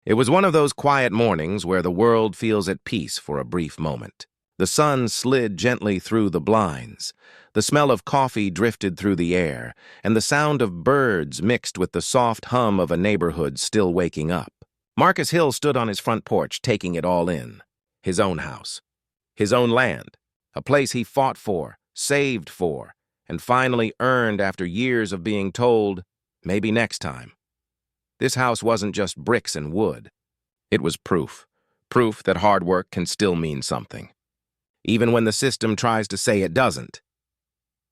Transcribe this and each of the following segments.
It was one of those quiet mornings where the world feels at peace for a brief moment. The sun slid gently through the blinds. The smell of coffee drifted through the air, and the sound of birds mixed with the soft hum of a neighborhood still waking up. Marcus Hill stood on his front porch, taking it all in. His own house. His own land. A place he fought for, saved for, and finally earned after years of being told, maybe next time. This house wasn't just bricks and wood. It was proof. Proof that hard work can still mean something, even when the system tries to say it doesn't.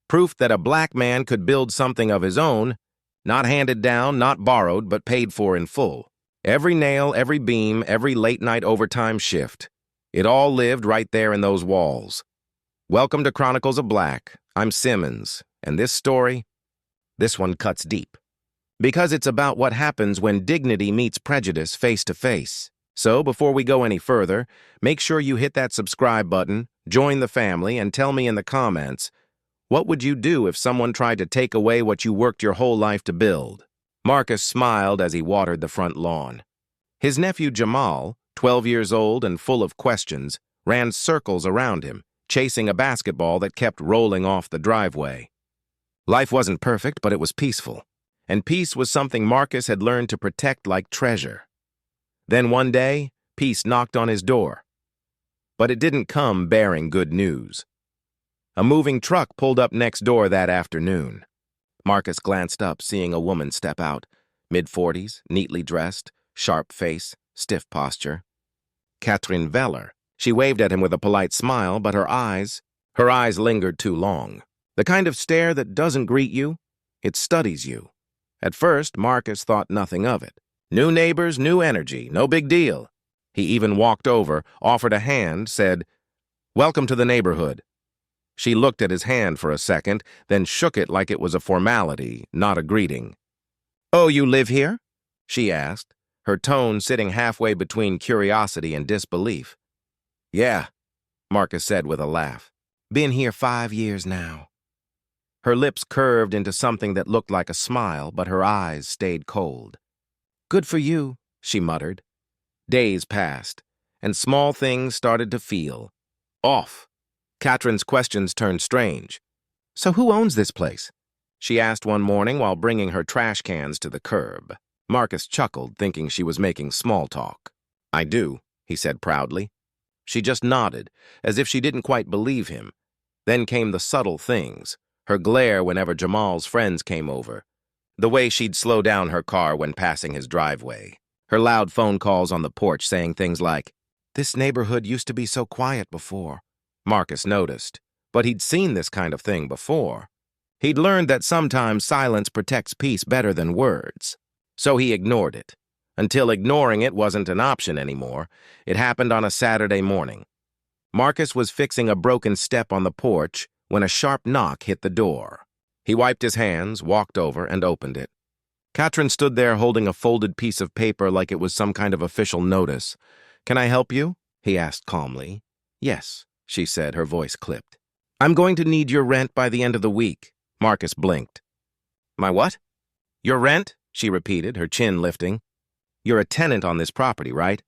Proof that a black man could build something of his own, not handed down, not borrowed, but paid for in full. Every nail, every beam, every late-night overtime shift. It all lived right there in those walls. Welcome to Chronicles of Black. I'm Simmons, and this story, this one cuts deep. Because it's about what happens when dignity meets prejudice face to face. So before we go any further, make sure you hit that subscribe button, join the family, and tell me in the comments, what would you do if someone tried to take away what you worked your whole life to build? Marcus smiled as he watered the front lawn. His nephew Jamal, 12 years old and full of questions, ran circles around him, chasing a basketball that kept rolling off the driveway. Life wasn't perfect, but it was peaceful. And peace was something Marcus had learned to protect like treasure. Then one day, peace knocked on his door. But it didn't come bearing good news. A moving truck pulled up next door that afternoon. Marcus glanced up, seeing a woman step out, mid-40s, neatly dressed, sharp face, stiff posture. Catherine Veller. She waved at him with a polite smile, but her eyes lingered too long. The kind of stare that doesn't greet you, it studies you. At first, Marcus thought nothing of it. New neighbors, new energy, no big deal. He even walked over, offered a hand, said, "Welcome to the neighborhood." She looked at his hand for a second, then shook it like it was a formality, not a greeting. "Oh, you live here?" she asked, her tone sitting halfway between curiosity and disbelief. "Yeah," Marcus said with a laugh. "Been here 5 years now." Her lips curved into something that looked like a smile, but her eyes stayed cold. "Good for you," she muttered. Days passed, and small things started to feel off. Catherine's questions turned strange. "So who owns this place?" she asked one morning while bringing her trash cans to the curb. Marcus chuckled, thinking she was making small talk. "I do," he said proudly. She just nodded, as if she didn't quite believe him. Then came the subtle things. Her glare whenever Jamal's friends came over. The way she'd slow down her car when passing his driveway. Her loud phone calls on the porch saying things like, "This neighborhood used to be so quiet before." Marcus noticed, but he'd seen this kind of thing before. He'd learned that sometimes silence protects peace better than words. So he ignored it. Until ignoring it wasn't an option anymore. It happened on a Saturday morning. Marcus was fixing a broken step on the porch when a sharp knock hit the door. He wiped his hands, walked over, and opened it. Catherine stood there holding a folded piece of paper like it was some kind of official notice. "Can I help you?" he asked calmly. "Yes," she said, her voice clipped. "I'm going to need your rent by the end of the week." Marcus blinked. "My what?" "Your rent," she repeated, her chin lifting. "You're a tenant on this property, right?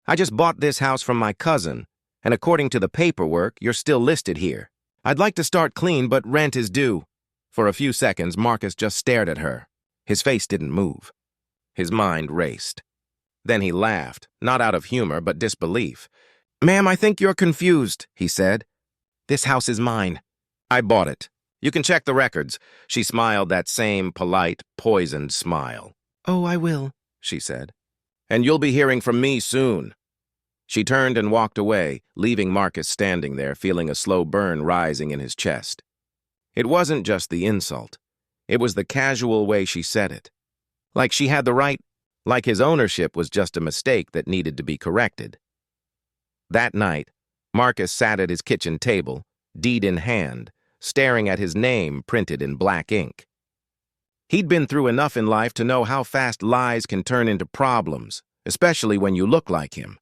I just bought this house from my cousin, and according to the paperwork, you're still listed here. I'd like to start clean, but rent is due." For a few seconds, Marcus just stared at her. His face didn't move. His mind raced. Then he laughed, not out of humor, but disbelief. "Ma'am, I think you're confused," he said. "This house is mine. I bought it. You can check the records." She smiled that same polite, poisoned smile. "Oh, I will," she said. "And you'll be hearing from me soon." She turned and walked away, leaving Marcus standing there, feeling a slow burn rising in his chest. It wasn't just the insult. It was the casual way she said it. Like she had the right, like his ownership was just a mistake that needed to be corrected. That night, Marcus sat at his kitchen table, deed in hand, staring at his name printed in black ink. He'd been through enough in life to know how fast lies can turn into problems, especially when you look like him.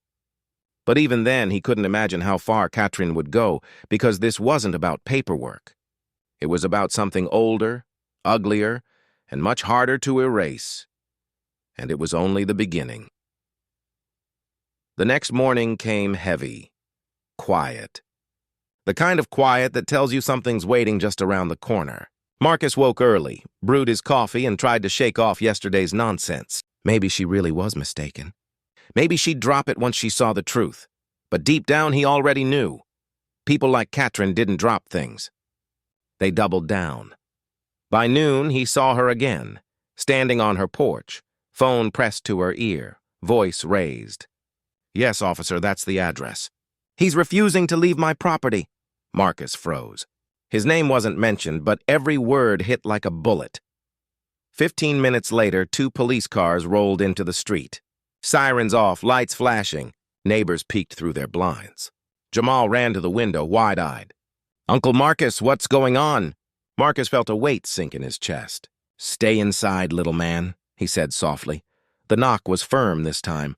But even then, he couldn't imagine how far Catherine would go, because this wasn't about paperwork. It was about something older, uglier, and much harder to erase. And it was only the beginning. The next morning came heavy, quiet. The kind of quiet that tells you something's waiting just around the corner. Marcus woke early, brewed his coffee, and tried to shake off yesterday's nonsense. Maybe she really was mistaken. Maybe she'd drop it once she saw the truth. But deep down, he already knew. People like Katrin didn't drop things. They doubled down. By noon, he saw her again, standing on her porch, phone pressed to her ear, voice raised. "Yes, officer, that's the address." "He's refusing to leave my property." Marcus froze. His name wasn't mentioned, but every word hit like a bullet. 15 minutes later, 2 police cars rolled into the street. Sirens off, lights flashing. Neighbors peeked through their blinds. Jamal ran to the window, wide-eyed. "Uncle Marcus, what's going on?" Marcus felt a weight sink in his chest. "Stay inside, little man," he said softly. The knock was firm this time.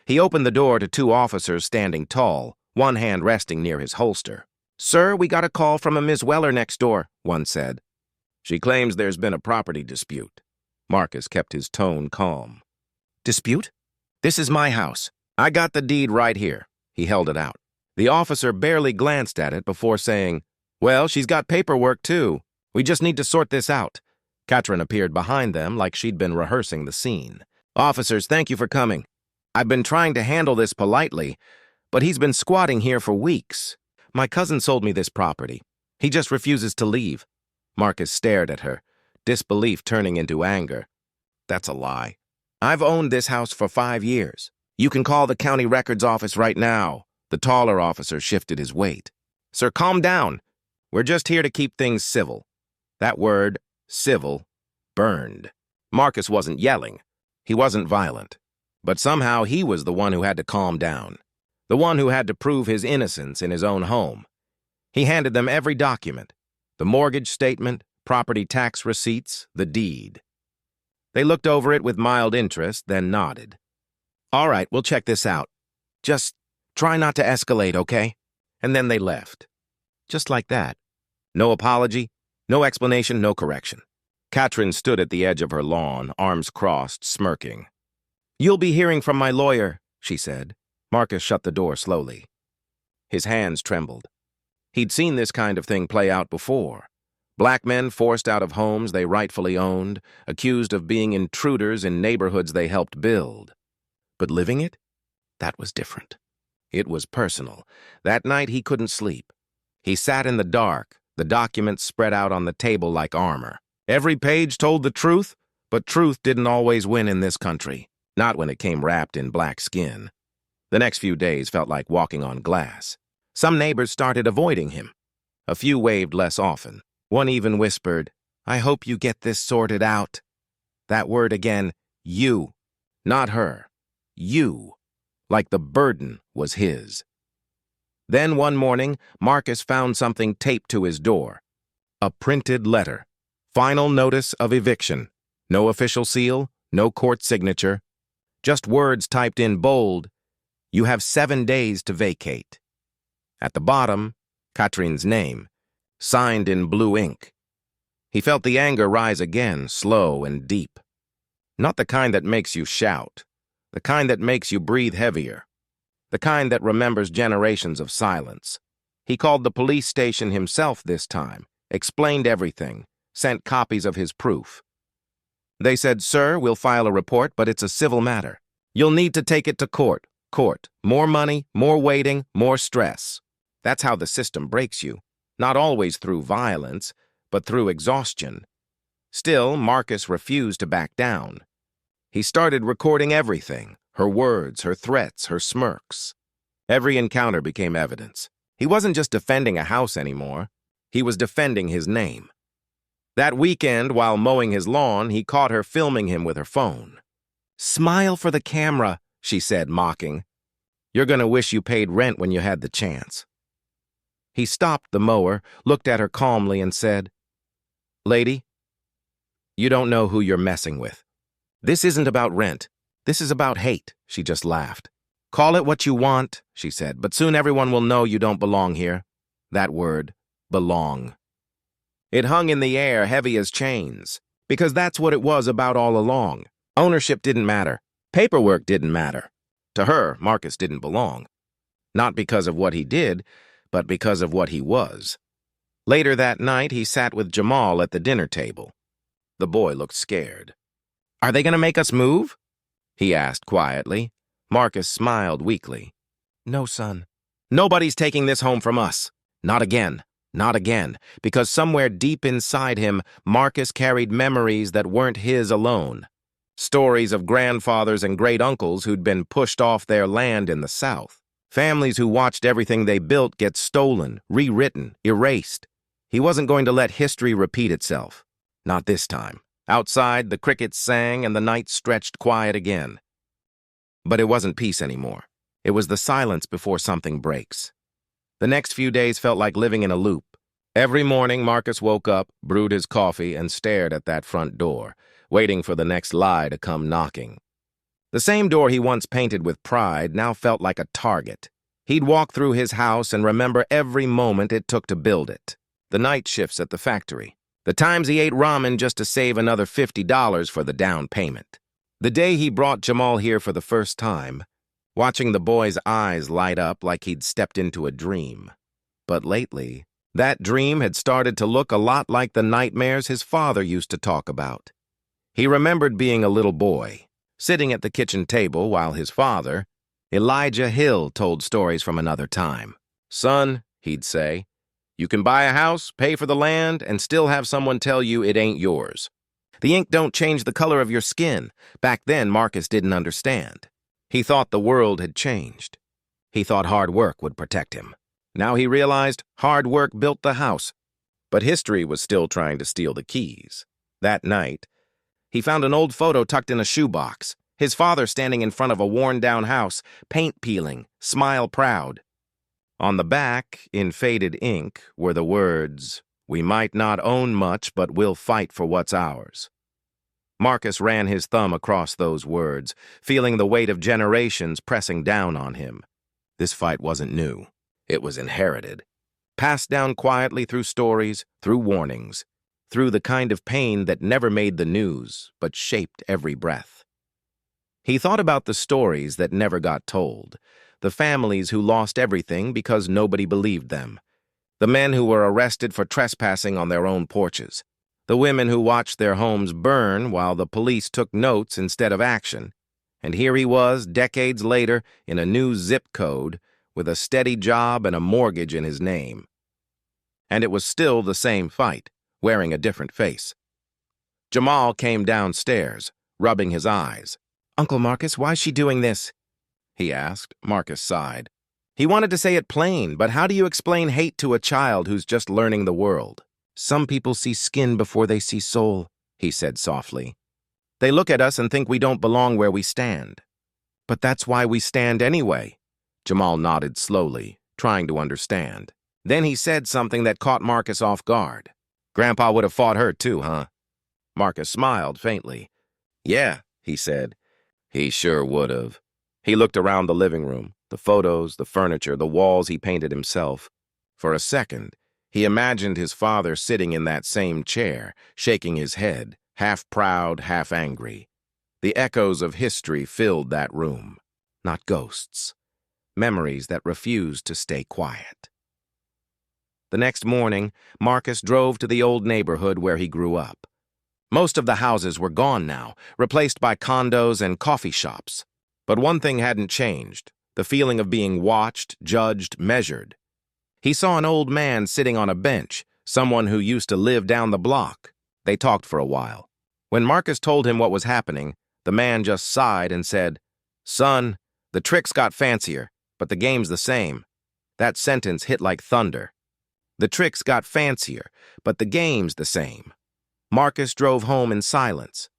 He opened the door to 2 officers standing tall, one hand resting near his holster. "Sir, we got a call from a Miss Weller next door," one said. "She claims there's been a property dispute." Marcus kept his tone calm. "Dispute? This is my house. I got the deed right here." He held it out. The officer barely glanced at it before saying, "Well, she's got paperwork too. We just need to sort this out." Katrin appeared behind them like she'd been rehearsing the scene. "Officers, thank you for coming. I've been trying to handle this politely, but he's been squatting here for weeks. My cousin sold me this property. He just refuses to leave." Marcus stared at her, disbelief turning into anger. "That's a lie. I've owned this house for 5 years. You can call the county records office right now." The taller officer shifted his weight. "Sir, calm down. We're just here to keep things civil." That word, civil, burned. Marcus wasn't yelling. He wasn't violent. But somehow he was the one who had to calm down. The one who had to prove his innocence in his own home. He handed them every document. The mortgage statement, property tax receipts, the deed. They looked over it with mild interest, then nodded. "All right, we'll check this out. Just try not to escalate, okay?" And then they left. Just like that. No apology, no explanation, no correction. Katrin stood at the edge of her lawn, arms crossed, smirking. "You'll be hearing from my lawyer," she said. Marcus shut the door slowly. His hands trembled. He'd seen this kind of thing play out before. Black men forced out of homes they rightfully owned, accused of being intruders in neighborhoods they helped build. But living it? That was different. It was personal. That night he couldn't sleep. He sat in the dark, the documents spread out on the table like armor. Every page told the truth, but truth didn't always win in this country, not when it came wrapped in black skin. The next few days felt like walking on glass. Some neighbors started avoiding him. A few waved less often. One even whispered, "I hope you get this sorted out." That word again, you, not her. You, like the burden was his. Then one morning, Marcus found something taped to his door. A printed letter. Final notice of eviction. No official seal, no court signature. Just words typed in bold. "You have 7 days to vacate." At the bottom, Katrin's name, signed in blue ink. He felt the anger rise again, slow and deep. Not the kind that makes you shout. The kind that makes you breathe heavier. The kind that remembers generations of silence. He called the police station himself this time, explained everything, sent copies of his proof. They said, "Sir, we'll file a report, but it's a civil matter. You'll need to take it to court. Court. More money, more waiting, more stress." That's how the system breaks you. Not always through violence, but through exhaustion. Still, Marcus refused to back down. He started recording everything, her words, her threats, her smirks. Every encounter became evidence. He wasn't just defending a house anymore. He was defending his name. That weekend, while mowing his lawn, he caught her filming him with her phone. "Smile for the camera," she said, mocking. "You're gonna wish you paid rent when you had the chance." He stopped the mower, looked at her calmly, and said, "Lady, you don't know who you're messing with. This isn't about rent. This is about hate." She just laughed. "Call it what you want," she said, "but soon everyone will know you don't belong here." That word, belong. It hung in the air, heavy as chains, because that's what it was about all along. Ownership didn't matter. Paperwork didn't matter. To her, Marcus didn't belong. Not because of what he did, but because of what he was. Later that night, he sat with Jamal at the dinner table. The boy looked scared. "Are they going to make us move?" he asked quietly. Marcus smiled weakly. "No, son. Nobody's taking this home from us. Not again. Not again." Because somewhere deep inside him, Marcus carried memories that weren't his alone. Stories of grandfathers and great-uncles who'd been pushed off their land in the South. Families who watched everything they built get stolen, rewritten, erased. He wasn't going to let history repeat itself. Not this time. Outside, the crickets sang and the night stretched quiet again. But it wasn't peace anymore. It was the silence before something breaks. The next few days felt like living in a loop. Every morning, Marcus woke up, brewed his coffee, and stared at that front door, waiting for the next lie to come knocking. The same door he once painted with pride now felt like a target. He'd walk through his house and remember every moment it took to build it. The night shifts at the factory. The times he ate ramen just to save another $50 for the down payment. The day he brought Jamal here for the first time, watching the boy's eyes light up like he'd stepped into a dream. But lately, that dream had started to look a lot like the nightmares his father used to talk about. He remembered being a little boy, sitting at the kitchen table while his father, Elijah Hill, told stories from another time. "Son," he'd say, "you can buy a house, pay for the land, and still have someone tell you it ain't yours. The ink don't change the color of your skin." Back then, Marcus didn't understand. He thought the world had changed. He thought hard work would protect him. Now he realized hard work built the house, but history was still trying to steal the keys. That night, he found an old photo tucked in a shoebox. His father standing in front of a worn-down house, paint peeling, smile proud. On the back, in faded ink, were the words, "We might not own much, but we'll fight for what's ours." Marcus ran his thumb across those words, feeling the weight of generations pressing down on him. This fight wasn't new. It was inherited. Passed down quietly through stories, through warnings, through the kind of pain that never made the news, but shaped every breath. He thought about the stories that never got told, the families who lost everything because nobody believed them, the men who were arrested for trespassing on their own porches, the women who watched their homes burn while the police took notes instead of action. And here he was, decades later, in a new zip code, with a steady job and a mortgage in his name. And it was still the same fight, wearing a different face. Jamal came downstairs, rubbing his eyes. "Uncle Marcus, why's she doing this?" he asked. Marcus sighed. He wanted to say it plain, but how do you explain hate to a child who's just learning the world? "Some people see skin before they see soul," he said softly. "They look at us and think we don't belong where we stand. But that's why we stand anyway." Jamal nodded slowly, trying to understand. Then he said something that caught Marcus off guard. "Grandpa would have fought her too, huh?" Marcus smiled faintly. "Yeah," he said. "He sure would have." He looked around the living room, the photos, the furniture, the walls he painted himself. For a second, he imagined his father sitting in that same chair, shaking his head, half proud, half angry. The echoes of history filled that room. Not ghosts. Memories that refused to stay quiet. The next morning, Marcus drove to the old neighborhood where he grew up. Most of the houses were gone now, replaced by condos and coffee shops. But one thing hadn't changed, the feeling of being watched, judged, measured. He saw an old man sitting on a bench, someone who used to live down the block. They talked for a while. When Marcus told him what was happening, the man just sighed and said, "Son, the tricks got fancier, but the game's the same." That sentence hit like thunder. The tricks got fancier, but the game's the same. Marcus drove home in silence.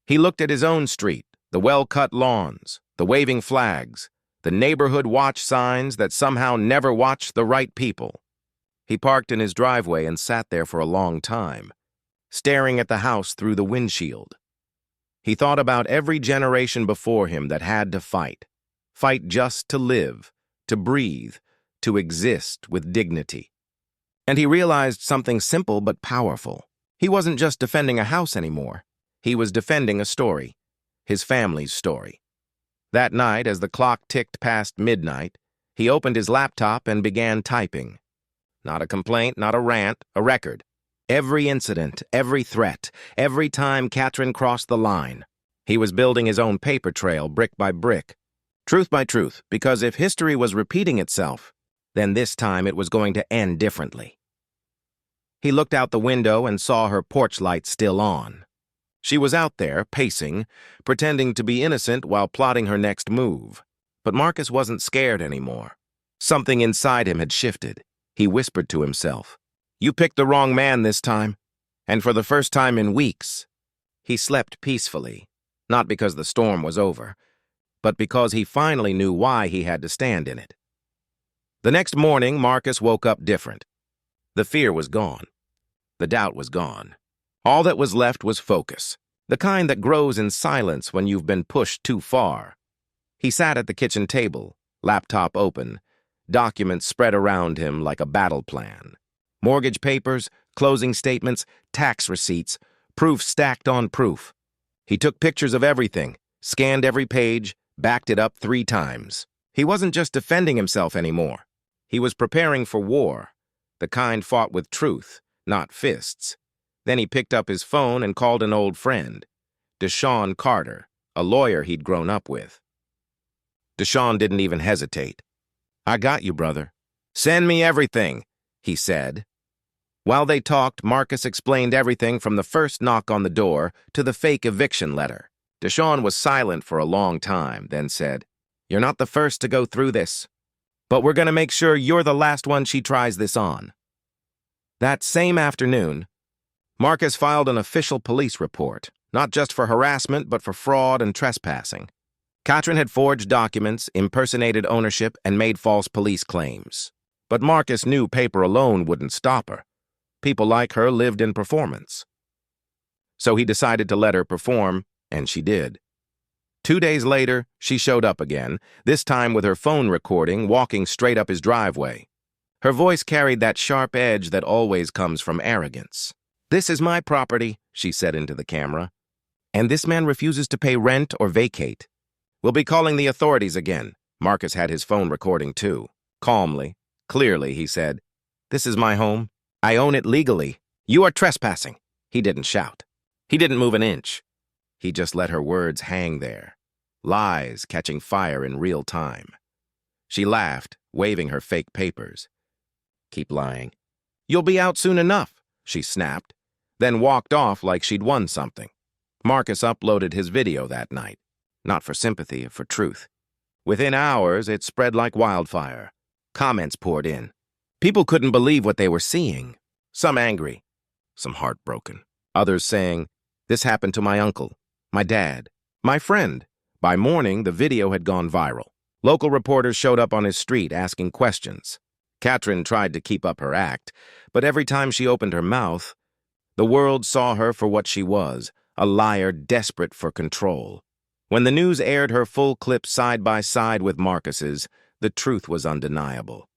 He looked at his own street, the well-cut lawns, the waving flags, the neighborhood watch signs that somehow never watched the right people. He parked in his driveway and sat there for a long time, staring at the house through the windshield. He thought about every generation before him that had to fight just to live, to breathe, to exist with dignity. And he realized something simple but powerful. He wasn't just defending a house anymore. He was defending a story, his family's story. That night, as the clock ticked past midnight, he opened his laptop and began typing. Not a complaint, not a rant, a record. Every incident, every threat, every time Katrin crossed the line. He was building his own paper trail, brick by brick. Truth by truth, because if history was repeating itself, then this time it was going to end differently. He looked out the window and saw her porch light still on. She was out there, pacing, pretending to be innocent while plotting her next move. But Marcus wasn't scared anymore. Something inside him had shifted. He whispered to himself, "You picked the wrong man this time." And for the first time in weeks, he slept peacefully, not because the storm was over, but because he finally knew why he had to stand in it. The next morning, Marcus woke up different. The fear was gone. The doubt was gone. All that was left was focus, the kind that grows in silence when you've been pushed too far. He sat at the kitchen table, laptop open, documents spread around him like a battle plan. Mortgage papers, closing statements, tax receipts, proof stacked on proof. He took pictures of everything, scanned every page, backed it up 3 times. He wasn't just defending himself anymore. He was preparing for war, the kind fought with truth, not fists. Then he picked up his phone and called an old friend, Deshaun Carter, a lawyer he'd grown up with. Deshaun didn't even hesitate. "I got you, brother. Send me everything," he said. While they talked, Marcus explained everything from the first knock on the door to the fake eviction letter. Deshaun was silent for a long time, then said, "You're not the first to go through this, but we're going to make sure you're the last one she tries this on." That same afternoon, Marcus filed an official police report, not just for harassment, but for fraud and trespassing. Katrin had forged documents, impersonated ownership, and made false police claims. But Marcus knew paper alone wouldn't stop her. People like her lived in performance. So he decided to let her perform, and she did. 2 days later, she showed up again, this time with her phone recording, walking straight up his driveway. Her voice carried that sharp edge that always comes from arrogance. "This is my property," she said into the camera, "and this man refuses to pay rent or vacate. We'll be calling the authorities again." Marcus had his phone recording too. Calmly, clearly, he said, "This is my home. I own it legally. You are trespassing." He didn't shout. He didn't move an inch. He just let her words hang there, lies catching fire in real time. She laughed, waving her fake papers. "Keep lying. You'll be out soon enough," she snapped, then walked off like she'd won something. Marcus uploaded his video that night, not for sympathy, for truth. Within hours, it spread like wildfire. Comments poured in. People couldn't believe what they were seeing. Some angry, some heartbroken. Others saying, "This happened to my uncle, my dad, my friend." By morning, the video had gone viral. Local reporters showed up on his street asking questions. Katrin tried to keep up her act, but every time she opened her mouth, the world saw her for what she was, a liar desperate for control. When the news aired her full clip side by side with Marcus's, the truth was undeniable.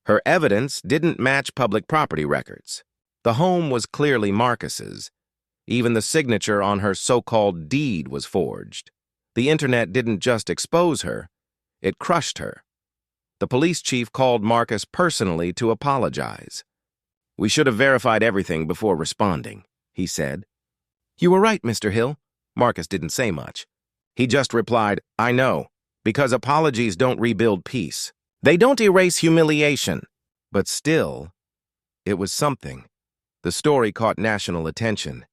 Her evidence didn't match public property records. The home was clearly Marcus's. Even the signature on her so-called deed was forged. The internet didn't just expose her, it crushed her. The police chief called Marcus personally to apologize. "We should have verified everything before responding," he said. "You were right, Mr. Hill." Marcus didn't say much. He just replied, "I know, because apologies don't rebuild peace. They don't erase humiliation." But still, it was something. The story caught national attention.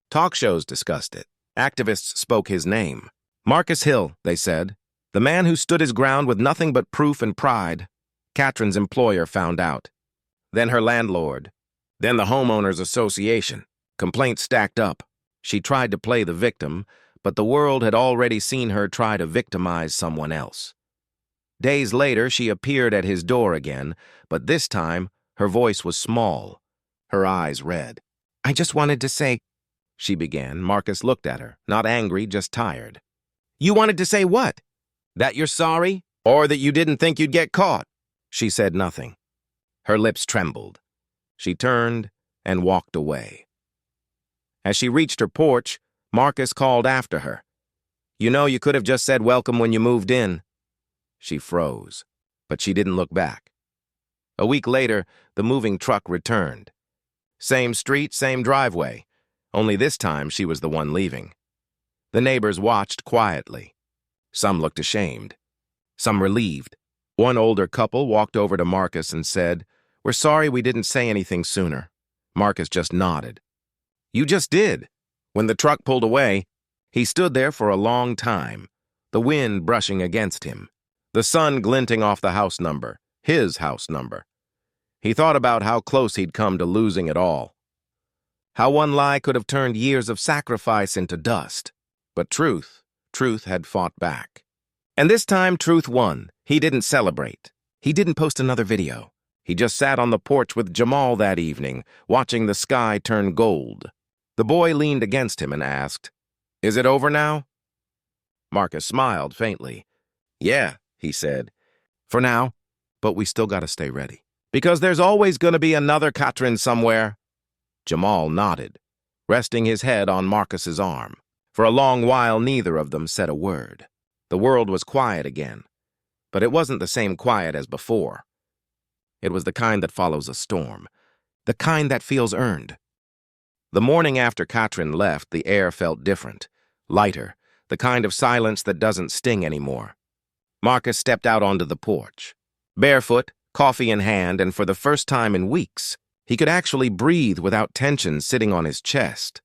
Talk shows discussed it. Activists spoke his name. "Marcus Hill," they said, "the man who stood his ground with nothing but proof and pride." Katrin's employer found out. Then her landlord. Then the Homeowners Association. Complaints stacked up. She tried to play the victim, but the world had already seen her try to victimize someone else. Days later, she appeared at his door again, but this time, her voice was small, her eyes red. "I just wanted to say," she began. Marcus looked at her, not angry, just tired. "You wanted to say what? That you're sorry? Or that you didn't think you'd get caught?" She said nothing. Her lips trembled. She turned and walked away. As she reached her porch, Marcus called after her. You know, you could have just said welcome when you moved in. She froze, but she didn't look back. A week later, the moving truck returned. Same street, same driveway. Only this time she was the one leaving. The neighbors watched quietly. Some looked ashamed. Some relieved. One older couple walked over to Marcus and said, "We're sorry we didn't say anything sooner." Marcus just nodded. "You just did." When the truck pulled away, he stood there for a long time, the wind brushing against him, the sun glinting off the house number, his house number. He thought about how close he'd come to losing it all. How one lie could have turned years of sacrifice into dust. But truth had fought back. And this time, truth won. He didn't celebrate. He didn't post another video. He just sat on the porch with Jamal that evening, watching the sky turn gold. The boy leaned against him and asked, "Is it over now?" Marcus smiled faintly. "Yeah," he said, "for now, but we still gotta stay ready. Because there's always gonna be another Katrin somewhere." Jamal nodded, resting his head on Marcus's arm. For a long while, neither of them said a word. The world was quiet again, but it wasn't the same quiet as before. It was the kind that follows a storm, the kind that feels earned. The morning after Katrin left, the air felt different, lighter, the kind of silence that doesn't sting anymore. Marcus stepped out onto the porch. Barefoot, coffee in hand, and for the first time in weeks, he could actually breathe without tension sitting on his chest.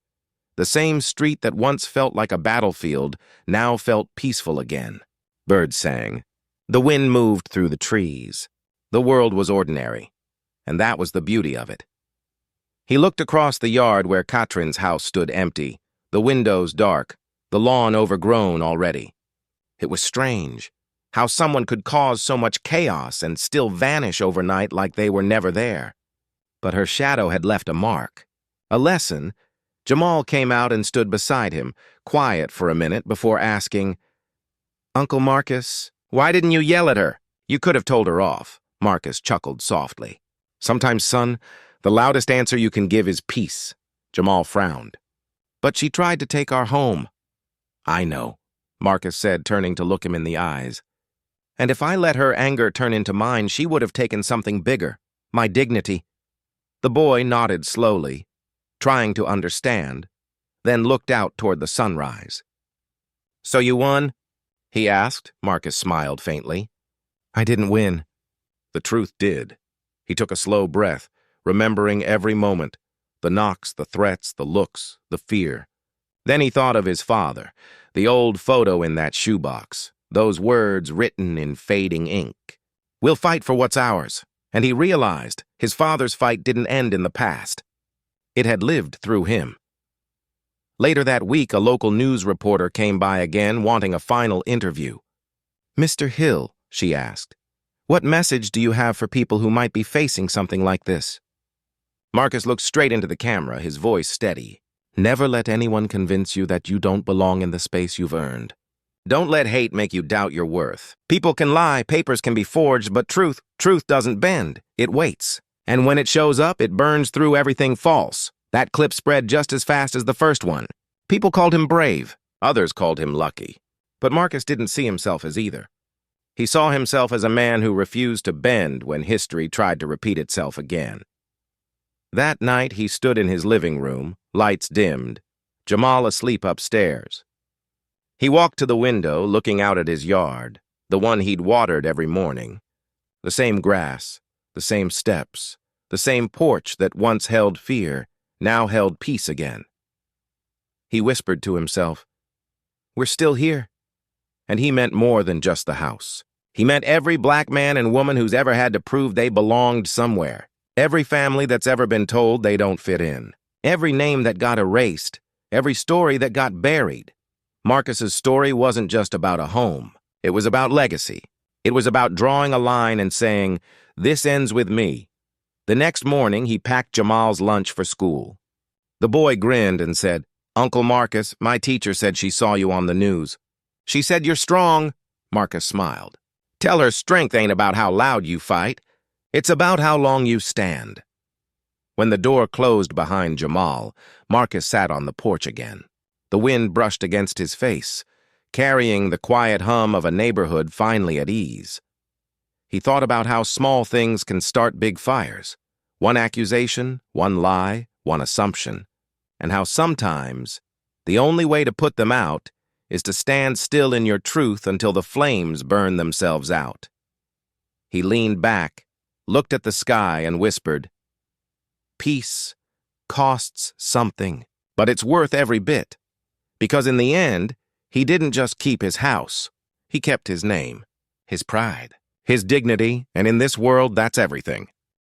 The same street that once felt like a battlefield now felt peaceful again. Birds sang. The wind moved through the trees. The world was ordinary, and that was the beauty of it. He looked across the yard where Katrin's house stood empty, the windows dark, the lawn overgrown already. It was strange how someone could cause so much chaos and still vanish overnight like they were never there. But her shadow had left a mark, a lesson. Jamal came out and stood beside him, quiet for a minute before asking, "Uncle Marcus, why didn't you yell at her? You could have told her off." Marcus chuckled softly. "Sometimes, son, the loudest answer you can give is peace." Jamal frowned. "But she tried to take our home." "I know," Marcus said, turning to look him in the eyes. "And if I let her anger turn into mine, she would have taken something bigger, my dignity." The boy nodded slowly, trying to understand, then looked out toward the sunrise. "So you won?" he asked. Marcus smiled faintly. "I didn't win." The truth did. He took a slow breath, remembering every moment, the knocks, the threats, the looks, the fear. Then he thought of his father, the old photo in that shoebox, those words written in fading ink. "We'll fight for what's ours." And he realized his father's fight didn't end in the past. It had lived through him. Later that week, a local news reporter came by again, wanting a final interview. "Mr. Hill," she asked, "what message do you have for people who might be facing something like this?" Marcus looked straight into the camera, his voice steady. "Never let anyone convince you that you don't belong in the space you've earned. Don't let hate make you doubt your worth. People can lie, papers can be forged, but truth doesn't bend. It waits. And when it shows up, it burns through everything false. That clip spread just as fast as the first one. People called him brave. Others called him lucky. But Marcus didn't see himself as either. He saw himself as a man who refused to bend when history tried to repeat itself again. That night, he stood in his living room, lights dimmed, Jamal asleep upstairs. He walked to the window, looking out at his yard, the one he'd watered every morning. The same grass, the same steps, the same porch that once held fear, now held peace again. He whispered to himself, "We're still here." And he meant more than just the house. He meant every black man and woman who's ever had to prove they belonged somewhere. Every family that's ever been told they don't fit in. Every name that got erased. Every story that got buried. Marcus's story wasn't just about a home. It was about legacy. It was about drawing a line and saying, "This ends with me." The next morning, he packed Jamal's lunch for school. The boy grinned and said, "Uncle Marcus, my teacher said she saw you on the news." "She said you're strong." Marcus smiled. "Tell her strength ain't about how loud you fight. It's about how long you stand." When the door closed behind Jamal, Marcus sat on the porch again. The wind brushed against his face, carrying the quiet hum of a neighborhood finally at ease. He thought about how small things can start big fires. One accusation, one lie, one assumption, and how sometimes the only way to put them out is to stand still in your truth until the flames burn themselves out. He leaned back, looked at the sky, and whispered, "Peace costs something, but it's worth every bit." Because in the end, he didn't just keep his house. He kept his name, his pride, his dignity, and in this world, that's everything.